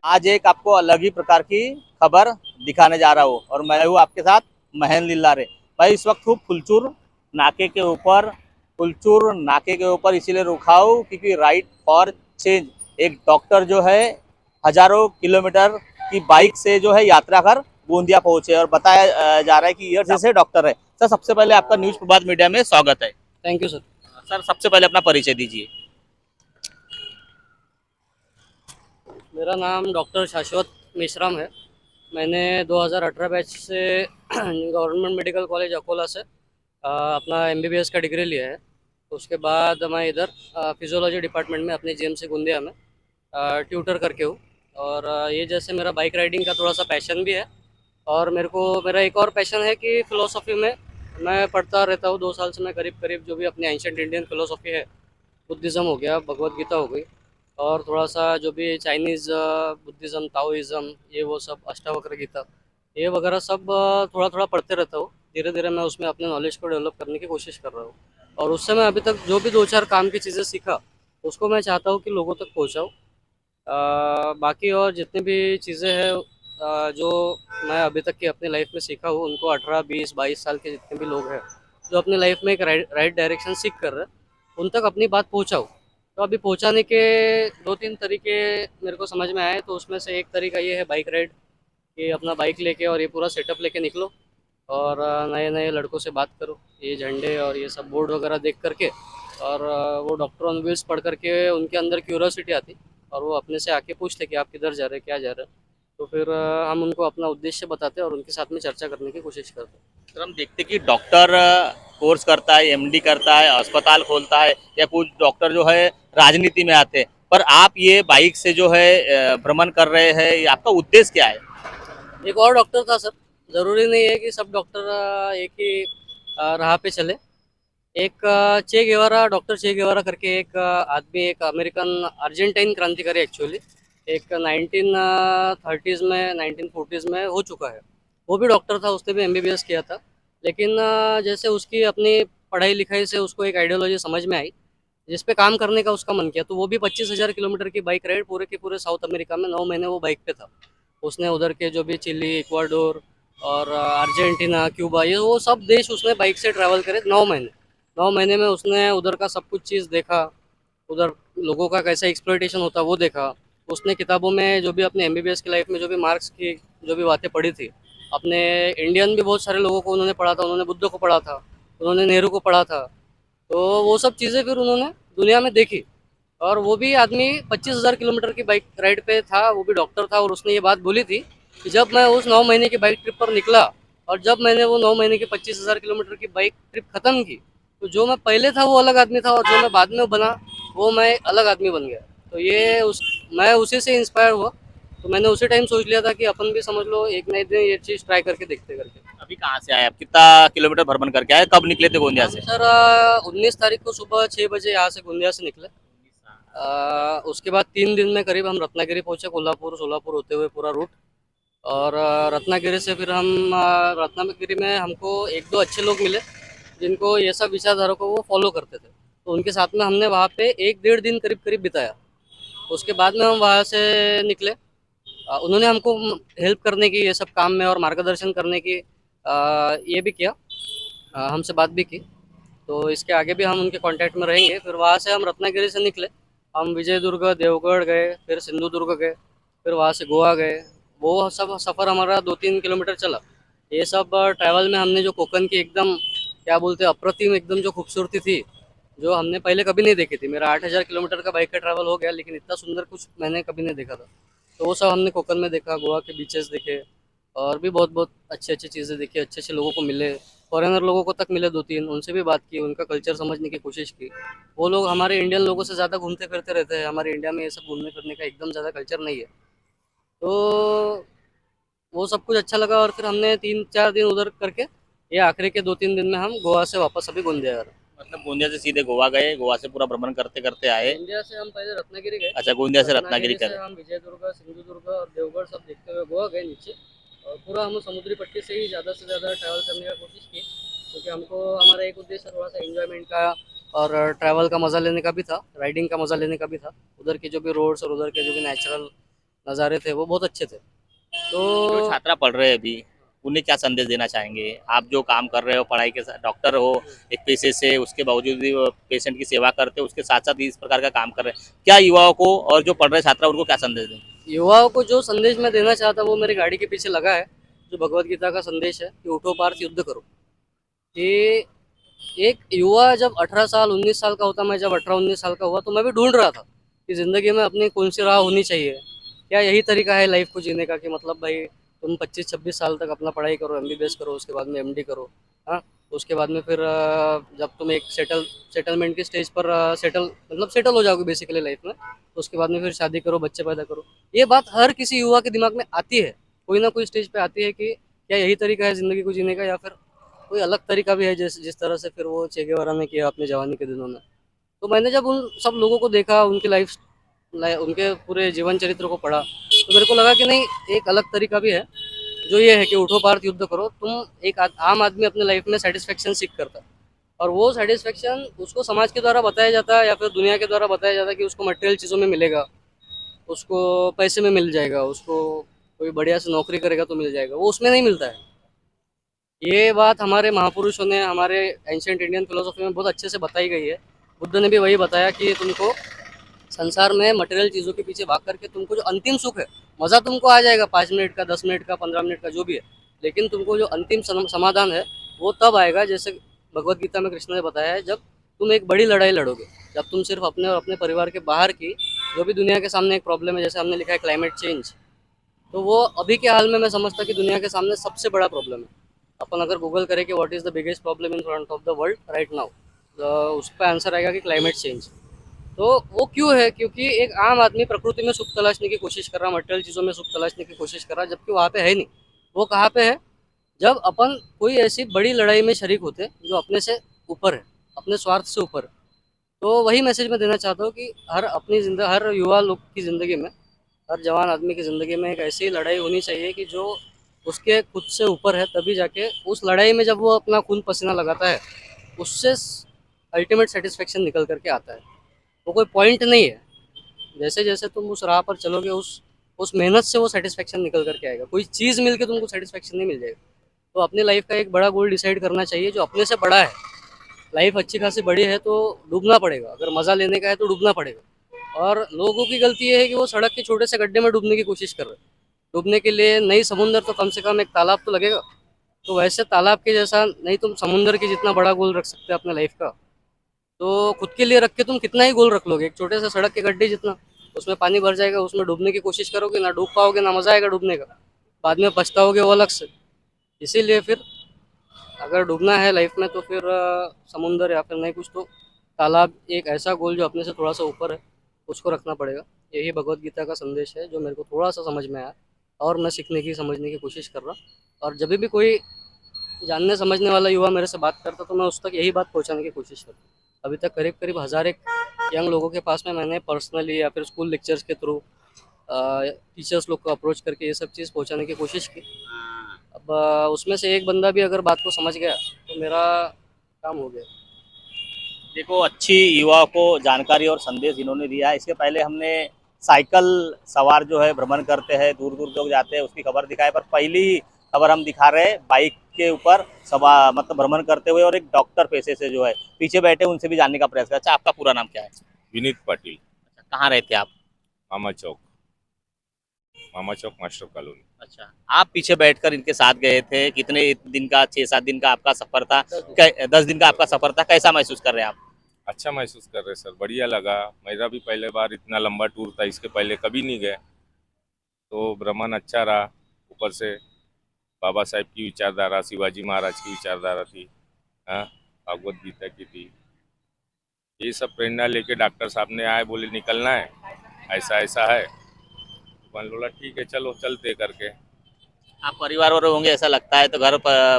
आज एक आपको अलग ही प्रकार की खबर दिखाने जा रहा हूँ और मैं हूँ आपके साथ महेंद्र लिल्लारे। भाई इस वक्त हूँ नाके के ऊपर फुलचूर नाके के ऊपर इसीलिए रुका हूँ क्योंकि राइट फॉर चेंज एक डॉक्टर जो है हजारों किलोमीटर की बाइक से जो है यात्रा कर गोंदिया पहुंचे और बताया जा रहा है कि ये जैसे डॉक्टर है। सर सबसे पहले आपका न्यूज प्रभात मीडिया में स्वागत है। Thank you sir. सर सबसे पहले अपना परिचय दीजिए। मेरा नाम डॉक्टर शाश्वत मेश्राम है। मैंने 2018 बैच से गवर्नमेंट मेडिकल कॉलेज अकोला से अपना एमबीबीएस का डिग्री लिया है। उसके बाद मैं इधर फिजियोलॉजी डिपार्टमेंट में अपने जीएमसी गोंदिया में ट्यूटर करके हूँ। और ये जैसे मेरा बाइक राइडिंग का थोड़ा सा पैशन भी है। और मेरा एक और पैशन है कि फ़िलोसॉफ़ी में मैं पढ़ता रहता हूँ। 2 साल से मैं करीब करीब जो भी अपनी एंशिएंट इंडियन फ़िलोसॉफ़ी है, बुद्धिज़्म हो गया, भगवद गीता हो गई, और थोड़ा सा जो भी चाइनीज़ बुद्धिज़्म, ताओइज़्म, ये वो सब अष्टावक्र गीता, ये वगैरह सब थोड़ा थोड़ा पढ़ते रहता हूँ। धीरे धीरे मैं उसमें अपने नॉलेज को डेवलप करने की कोशिश कर रहा हूँ। और उससे मैं अभी तक जो भी 2-4 काम की चीज़ें सीखा, उसको मैं चाहता हूँ कि लोगों तक पहुँचाऊँ। बाकी और जितनी भी चीज़ें हैं जो मैं अभी तक की अपनी लाइफ में सीखा हूँ, उनको 18, 20, 22 साल के जितने भी लोग हैं जो अपनी लाइफ में एक राइट डायरेक्शन सीख कर रहे हैं, उन तक अपनी बात पहुँचाऊँ। तो अभी पहुँचाने के 2-3 तरीके मेरे को समझ में आए। तो उसमें से एक तरीका ये है बाइक राइड, कि अपना बाइक लेके और ये पूरा सेटअप लेके निकलो और नए नए लड़कों से बात करो, ये झंडे और ये सब बोर्ड वगैरह देख करके, और वो डॉक्टर ऑन व्हील्स पढ़ करके उनके अंदर क्यूरोसिटी आती और वो अपने से आके पूछते कि आप किधर जा रहे हैं, क्या जा रहे हैं। तो फिर हम उनको अपना उद्देश्य बताते हैं और उनके साथ में चर्चा करने की कोशिश करते हैं। सर हम देखते कि डॉक्टर कोर्स करता है, एमडी करता है, अस्पताल खोलता है, या कुछ डॉक्टर जो है राजनीति में आते हैं, पर आप ये बाइक से जो है भ्रमण कर रहे हैं, ये आपका उद्देश्य क्या है? एक और डॉक्टर था सर। ज़रूरी नहीं है कि सब डॉक्टर एक ही राह पे चले। एक चे गेवारा, डॉक्टर चे गेवारा करके एक आदमी, एक अमेरिकन अर्जेंटाइन क्रांतिकारी एक्चुअली, एक 1930s में 1940s में हो चुका है। वो भी डॉक्टर था, उसने भी एमबीबीएस किया था। लेकिन जैसे उसकी अपनी पढ़ाई लिखाई से उसको एक आइडियोलॉजी समझ में आई जिस पे काम करने का उसका मन किया, तो वो भी 25,000 किलोमीटर की बाइक राइड पूरे के पूरे साउथ अमेरिका में 9 महीने वो बाइक पे था। उसने उधर के जो भी चिली, इक्वाडोर और अर्जेंटीना, क्यूबा, ये वो सब देश उसने बाइक से ट्रैवल करे 9 महीने। 9 महीने में उसने उधर का सब कुछ चीज़ देखा, उधर लोगों का कैसा एक्सप्लॉइटेशन होता वो देखा। उसने किताबों में जो भी अपने एमबीबीएस की लाइफ में जो भी मार्क्स की जो भी बातें पढ़ी थी, अपने इंडियन भी बहुत सारे लोगों को उन्होंने पढ़ा था। उन्होंने बुद्ध को पढ़ा था, उन्होंने नेहरू को पढ़ा था। तो वो सब चीज़ें फिर उन्होंने दुनिया में देखी। और वो भी आदमी 25,000 किलोमीटर की बाइक राइड पे था, वो भी डॉक्टर था। और उसने ये बात बोली थी कि जब मैं उस 9 महीने की बाइक ट्रिप पर निकला और जब मैंने वो 9 महीने की 25,000 किलोमीटर की बाइक ट्रिप ख़त्म की, तो जो मैं पहले था वो अलग आदमी था और जो मैं बाद में बना वो मैं अलग आदमी बन गया। तो ये मैं उसी से इंस्पायर हुआ। तो मैंने उसी टाइम सोच लिया था कि अपन भी समझ लो एक नए दिन ये चीज़ ट्राई करके देखते करके। अभी कहाँ से आए आप? कितना किलोमीटर भ्रमण करके आए? कब निकले थे गोंदिया हम से? सर 19 तारीख को सुबह 6 बजे यहाँ से गोंदिया से निकले। उसके बाद 3 दिन में करीब हम रत्नागिरी पहुँचे, कोल्हापुर सोलापुर होते हुए पूरा रूट। और रत्नागिरी से फिर हम रत्नागिरी में हमको एक दो अच्छे लोग मिले जिनको ये सब विचारधारा को वो फॉलो करते थे। तो उनके साथ में हमने वहाँ पे 1-1.5 दिन करीब करीब बिताया। उसके बाद में हम वहाँ से निकले। उन्होंने हमको हेल्प करने की, ये सब काम में और मार्गदर्शन करने की ये भी किया, हमसे बात भी की। तो इसके आगे भी हम उनके कांटेक्ट में रहेंगे। फिर वहाँ से हम रत्नागिरी से निकले, हम विजयदुर्ग, देवगढ़ गए, फिर सिंधुदुर्ग गए, फिर वहाँ से गोवा गए। वो सब सफ़र हमारा 2-3 किलोमीटर चला। ये सब ट्रैवल में हमने जो कोकन की एकदम क्या बोलते हैं अप्रतिम एकदम जो खूबसूरती थी, जो हमने पहले कभी नहीं देखी थी। मेरा 8,000 किलोमीटर का बाइक का ट्रैवल हो गया लेकिन इतना सुंदर कुछ मैंने कभी नहीं देखा था। तो वो सब हमने कोकन में देखा, गोवा के बीचेस देखे और भी बहुत बहुत अच्छी अच्छी चीज़ें देखी, अच्छे अच्छे लोगों को मिले। फॉरेनर लोगों को तक मिले 2-3, उनसे भी बात की, उनका कल्चर समझने की कोशिश की। वो लोग हमारे इंडियन लोगों से ज़्यादा घूमते फिरते रहते हैं। हमारे इंडिया में ये सब घूमने फिरने का एकदम ज़्यादा कल्चर नहीं है। तो वो सब कुछ अच्छा लगा और फिर हमने 3-4 दिन उधर करके ये आखिरी के 2-3 दिन में हम गोवा से वापस अभी गोंदिया आ रहे हैं। मतलब गोंदिया से सीधे गोवा गए, गोवा से पूरा भ्रमण करते करते आए? गोंदिया से हम पहले रत्नागिरी गए। अच्छा, गोंदिया से रत्नागिरी रत्नागिरी से कर। हम विजयदुर्ग, सिंधुदुर्ग और देवगढ़ सब देखते हुए गोवा गए नीचे। और पूरा हम समुद्री पट्टी से ही ज़्यादा से ज़्यादा ट्रैवल करने का कोशिश की, क्योंकि हमको हमारा एक उद्देश्य थोड़ा सा एंजॉयमेंट का और ट्रैवल का मज़ा लेने का भी था, राइडिंग का मज़ा लेने का भी था। उधर के जो भी रोड्स और उधर के जो भी नेचुरल नज़ारे थे वो बहुत अच्छे थे। जो तो छात्रा पढ़ रहे हैं अभी, उन्हें क्या संदेश देना चाहेंगे? आप जो काम कर रहे हो पढ़ाई के साथ, डॉक्टर हो एक पेशे से, उसके बावजूद भी वो पेशेंट की सेवा करते हो, उसके साथ साथ इस प्रकार का काम कर रहे हैं, क्या युवाओं को और जो पढ़ रहे छात्रा उनको क्या संदेश दें? युवाओं को जो संदेश मैं देना चाहता वो मेरी गाड़ी के पीछे लगा है, जो भगवत गीता का संदेश है कि उठो पार्थ युद्ध करो। कि एक युवा जब 18 साल 19 साल का होता, मैं जब 18-19 साल का हुआ तो मैं भी ढूंढ रहा था कि ज़िंदगी में अपनी कौन सी राह होनी चाहिए। क्या यही तरीका है लाइफ को जीने का कि मतलब भाई तुम 25-26 साल तक अपना पढ़ाई करो, एमबीबीएस करो, उसके बाद में एमडी करो, हाँ, उसके बाद में फिर जब तुम एक सेटलमेंट की स्टेज पर सेटल हो जाओगे बेसिकली लाइफ में, तो उसके बाद में फिर शादी करो, बच्चे पैदा करो। ये बात हर किसी युवा के दिमाग में आती है, कोई ना कोई स्टेज पे आती है कि क्या यही तरीका है ज़िंदगी को जीने का, या फिर कोई अलग तरीका भी है, जिस जिस तरह से फिर वो चे गेवारा ने किया अपने जवानी के दिनों में। तो मैंने जब उन सब लोगों को देखा, उनकी उनके पूरे जीवन चरित्र को पढ़ा, तो मेरे को लगा कि नहीं, एक अलग तरीका भी है, जो ये है कि उठो पार्थ युद्ध करो। तुम एक आम आदमी अपने लाइफ में सेटिस्फेक्शन सीख करता है, और वो सेटिस्फेक्शन उसको समाज के द्वारा बताया जाता है या फिर दुनिया के द्वारा बताया जाता है कि उसको मटेरियल चीज़ों में मिलेगा, उसको पैसे में मिल जाएगा, उसको कोई बढ़िया से नौकरी करेगा तो मिल जाएगा, वो उसमें नहीं मिलता है। ये बात हमारे महापुरुषों ने, हमारे एंशियंट इंडियन फिलोसफी में बहुत अच्छे से बताई गई है। बुद्ध ने भी वही बताया कि तुमको संसार में मटेरियल चीज़ों के पीछे भाग करके तुमको जो अंतिम सुख है, मज़ा तुमको आ जाएगा 5 मिनट का, 10 मिनट का, 15 मिनट का, जो भी है, लेकिन तुमको जो अंतिम समाधान है वो तब आएगा, जैसे भगवत गीता में कृष्ण ने बताया है, जब तुम एक बड़ी लड़ाई लड़ोगे, जब तुम सिर्फ अपने और अपने परिवार के बाहर की जो भी दुनिया के सामने एक प्रॉब्लम है, जैसे हमने लिखा है क्लाइमेट चेंज, तो वो अभी के हाल में मैं समझता कि दुनिया के सामने सबसे बड़ा प्रॉब्लम है। अपन अगर गूगल करें कि what is the biggest problem in front of the world right now, तो उसका आंसर आएगा कि क्लाइमेट चेंज। तो वो क्यों है? क्योंकि एक आम आदमी प्रकृति में सुख तलाशने की कोशिश कर रहा, मटेरियल चीज़ों में सुख तलाशने की कोशिश कर रहा, जबकि वहाँ पे है नहीं। वो कहाँ पे है? जब अपन कोई ऐसी बड़ी लड़ाई में शरीक होते जो अपने से ऊपर है, अपने स्वार्थ से ऊपर है। तो वही मैसेज मैं देना चाहता हूँ कि हर युवा लोग की ज़िंदगी में, हर जवान आदमी की ज़िंदगी में एक ऐसी लड़ाई होनी चाहिए कि जो उसके खुद से ऊपर है, तभी जाके उस लड़ाई में जब वो अपना खून पसीना लगाता है, उससे अल्टीमेट सेटिस्फेक्शन निकल करके आता है। वो कोई पॉइंट नहीं है, जैसे जैसे तुम उस राह पर चलोगे, उस मेहनत से वो सेटिस्फेक्शन निकल करके आएगा। कोई चीज़ मिल के तुमको सेटिस्फेक्शन नहीं मिल जाएगा। तो अपनी लाइफ का एक बड़ा गोल डिसाइड करना चाहिए जो अपने से बड़ा है। लाइफ अच्छी खासी बड़ी है तो डूबना पड़ेगा, अगर मज़ा लेने का है तो डूबना पड़ेगा। और लोगों की गलती ये है कि वो सड़क के छोटे से गड्ढे में डूबने की कोशिश कर रहे हैं। डूबने के लिए नहीं समुंदर तो कम से कम एक तालाब तो लगेगा। तो वैसे तालाब के जैसा नहीं, तुम समुंदर के जितना बड़ा गोल रख सकते हो अपने लाइफ का, तो खुद के लिए रख के तुम कितना ही गोल रख लोगे? एक छोटे से सड़क के गड्ढे जितना, उसमें पानी भर जाएगा, उसमें डूबने की कोशिश करोगे, ना डूब पाओगे, ना मज़ा आएगा डूबने का, बाद में पछताओगे वो अलग से। इसीलिए फिर अगर डूबना है लाइफ में तो फिर समुंदर या फिर नहीं कुछ तो तालाब, एक ऐसा गोल जो अपने से थोड़ा सा ऊपर है, उसको रखना पड़ेगा। यही भगवत गीता का संदेश है जो मेरे को थोड़ा सा समझ में आया, और मैं सीखने की समझने की कोशिश कर रहा। और जब भी कोई जानने समझने वाला युवा मेरे से बात करता तो मैं उस तक यही बात पहुंचाने की कोशिश करता। अभी तक करीब करीब 1000 एक यंग लोगों के पास में मैंने पर्सनली या फिर स्कूल लेक्चर्स के थ्रू टीचर्स लोग को अप्रोच करके ये सब चीज़ पहुंचाने की कोशिश की। अब उसमें से एक बंदा भी अगर बात को समझ गया तो मेरा काम हो गया। देखो, अच्छी युवाओं को जानकारी और संदेश इन्होंने दिया है। इसके पहले हमने साइकिल सवार जो है भ्रमण करते हैं, दूर दूर तक जाते हैं, उसकी खबर दिखाए, पर पहली खबर हम दिखा रहे हैं बाइक के ऊपर सवा मतलब भ्रमण करते हुए, और एक डॉक्टर पेशे से जो है पीछे बैठे उनसे भी जानने का प्रयास किया। अच्छा, आपका पूरा नाम क्या है? विनीत पाटिल। अच्छा, कहाँ रहते हैं आप? मामा चौक, मामा चौक मास्टर कॉलोनी। अच्छा, आप पीछे बैठकर इनके साथ गए थे, कितने दिन का, 6-7 दिन का आपका सफर था? 10 दिन का आपका सफर था, कैसा महसूस कर रहे हैं आप? अच्छा महसूस कर रहे सर, बढ़िया लगा। मेरा भी पहले बार इतना लंबा टूर था, इसके पहले कभी नहीं गए, तो भ्रमण अच्छा रहा। ऊपर से बाबा साहेब की विचारधारा, शिवाजी महाराज की विचारधारा थी, हाँ, भागवत गीता की थी। ये सब प्रेरणा लेके डॉक्टर साहब ने आए, बोले निकलना है, ऐसा ऐसा है। मन बोला ठीक है चलो चलते करके। आप परिवार वाले होंगे ऐसा लगता है, तो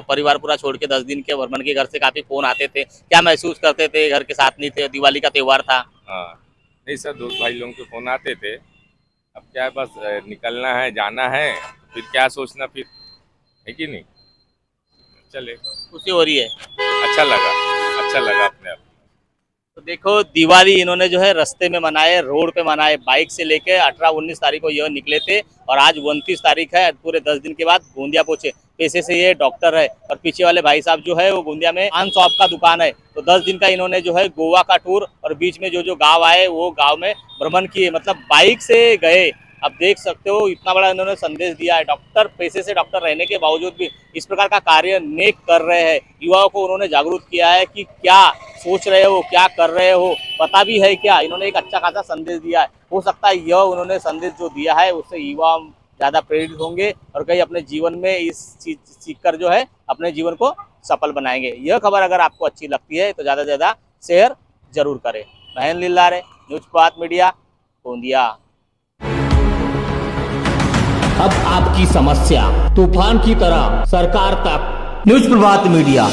परिवार पूरा छोड़ के 10 दिन के भ्रमण के घर से काफी फोन आते थे, क्या महसूस करते थे? घर के साथ नहीं थे, दिवाली का त्योहार था। हाँ, नहीं सर, दोस्त भाई लोगों के फ़ोन आते थे। अब क्या है, बस निकलना है, जाना है, फिर क्या सोचना, फिर है कि नहीं। चले, खुशी हो रही है? अच्छा लगा, अच्छा लगा अपने आप। तो देखो दिवाली इन्होंने जो है रास्ते में मनाए, रोड पे मनाए, बाइक से लेके 18-19 तारीख को यह निकले थे और आज 29 तारीख है, पूरे 10 दिन के बाद गोंदिया पहुंचे। पेशे से ये डॉक्टर है और पीछे वाले भाई साहब जो है वो गोंदिया में पान शॉप का दुकान है। तो 10 दिन का इन्होंने जो है गोवा का टूर और बीच में जो जो गाँव आए वो गाँव में भ्रमण किए, मतलब बाइक से गए। अब देख सकते हो इतना बड़ा इन्होंने संदेश दिया है। डॉक्टर पेशे से डॉक्टर रहने के बावजूद भी इस प्रकार का कार्य नेक कर रहे हैं। युवाओं को उन्होंने जागरूक किया है कि क्या सोच रहे हो, क्या कर रहे हो, पता भी है क्या। इन्होंने एक अच्छा खासा संदेश दिया है। हो सकता है यह उन्होंने संदेश जो दिया है उससे युवा ज़्यादा प्रेरित होंगे और कहीं अपने जीवन में इस चीज सीख कर जो है अपने जीवन को सफल बनाएंगे। यह खबर अगर आपको अच्छी लगती है तो ज़्यादा से ज़्यादा शेयर जरूर करें। महेंद्र लिल्लारे, न्यूज़ प्रभात मीडिया, गोंदिया। अब आपकी समस्या तूफान की तरह सरकार तक। न्यूज़ प्रभात मीडिया।